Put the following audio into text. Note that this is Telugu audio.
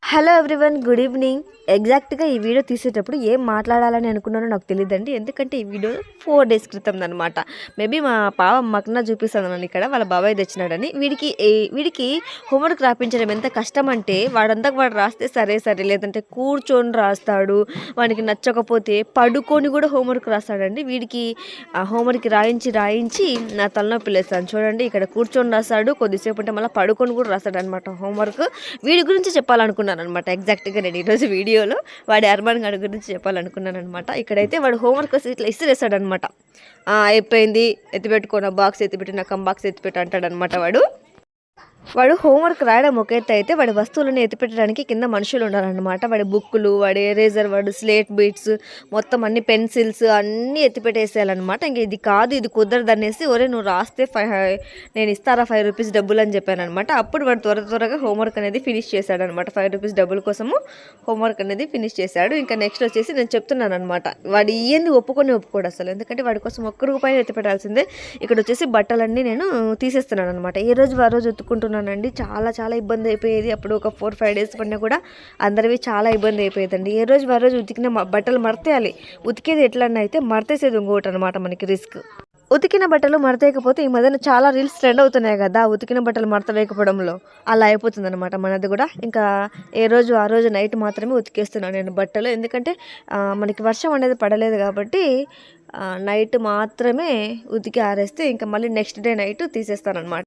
Hello everyone, good evening. ఎగ్జాక్ట్గా ఈ వీడియో తీసేటప్పుడు ఏం మాట్లాడాలని అనుకున్నానో నాకు తెలియదండి. ఎందుకంటే ఈ వీడియో 4 డేస్ క్రితం అనమాట. మేబీ మా పావ మక్కన చూపిస్తాను నన్ను ఇక్కడ వాళ్ళ బాబాయ్ తెచ్చినాడని. వీడికి హోంవర్క్ రాపించడం ఎంత కష్టం అంటే వాడు రాస్తే సరే సరే, లేదంటే కూర్చొని రాస్తాడు. వాడికి నచ్చకపోతే పడుకొని కూడా హోంవర్క్ రాస్తాడండి. వీడికి హోంవర్క్ రాయించి నా తలనొప్పి లేస్తాను. చూడండి, ఇక్కడ కూర్చొని రాస్తాడు, కొద్దిసేపు అంటే మళ్ళీ పడుకొని కూడా రాస్తాడు అనమాట హోంవర్క్. వీడి గురించి చెప్పాలనుకున్నాను అనమాట. ఎగ్జాక్ట్గా నేను ఈరోజు వీడియోలో వాడి అర్మాన్ గడి గురించి చెప్పాలనుకున్నాను అనమాట. ఇక్కడైతే వాడు హోంవర్క్ ఇట్లా ఇసిరేస్తాడు అనమాట. అయిపోయింది, ఎత్తిపెట్టుకో, బాక్స్ ఎత్తిపెట్టి, నా బాక్స్ ఎత్తిపెట్టి అంటాడు అనమాట. వాడు హోంవర్క్ రాయడం ఒక ఎత్తు అయితే వాడి వస్తువులను ఎత్తిపెట్టడానికి కింద మనుషులు ఉండాలన్నమాట. వాడి బుక్కులు, వాడి ఎరేజర్, వాడు స్లేట్ బీట్స్, మొత్తం అన్ని పెన్సిల్స్ అన్నీ ఎత్తిపెట్టేసేయాలన్నమాట. ఇంక ఇది కాదు, ఇది కుదరదు అనేసి, ఒరే నువ్వు రాస్తే నేను ఇస్తారా 5 రూపీస్ డబ్బులు అని చెప్పాను అనమాట. అప్పుడు వాడు త్వరగా హోంవర్క్ అనేది ఫినిష్ చేశాడు అనమాట. 5 రూపీస్ డబ్బుల కోసము హోంవర్క్ అనేది ఫినిష్ చేశాడు. ఇంకా నెక్స్ట్ వచ్చేసి నేను చెప్తున్నాను అనమాట, వాడు ఇయ్యంది ఒప్పుకోడు అసలు. ఎందుకంటే వాడి కోసం 1 రూపాయి ఎత్తిపెట్టాల్సిందే. ఇక్కడ వచ్చేసి బట్టలన్నీ నేను తీసేస్తున్నాను అనమాట. ఏ రోజు ఆ రోజు ఉతుక్కుంటున్నానండి. చాలా ఇబ్బంది అయిపోయేది. అప్పుడు ఒక 4-5 డేస్ పడినా కూడా అందరివి చాలా ఇబ్బంది అయిపోయేదండి. ఏ రోజు ఆ రోజు ఉతికిన బట్టలు మడతేయాలి. ఉతికేది ఎట్లన్నా అయితే మడతేసేది ఇంకోటి అనమాట, మనకి రిస్క్. ఉతికిన బట్టలు మడతేయకపోతే ఈ మధ్యన చాలా రీల్స్ ట్రెండ్ అవుతున్నాయి కదా, ఉతికిన బట్టలు మడత వేయకపోవడంలో. అలా అయిపోతుంది అనమాట మనది కూడా. ఇంకా ఏ రోజు ఆ రోజు నైట్ మాత్రమే ఉతికేస్తున్నాను నేను బట్టలు. ఎందుకంటే మనకి వర్షం అనేది పడలేదు కాబట్టి నైట్ మాత్రమే ఉతికి ఆరేస్తే ఇంకా మళ్ళీ నెక్స్ట్ డే నైట్ తీసేస్తాను అనమాట.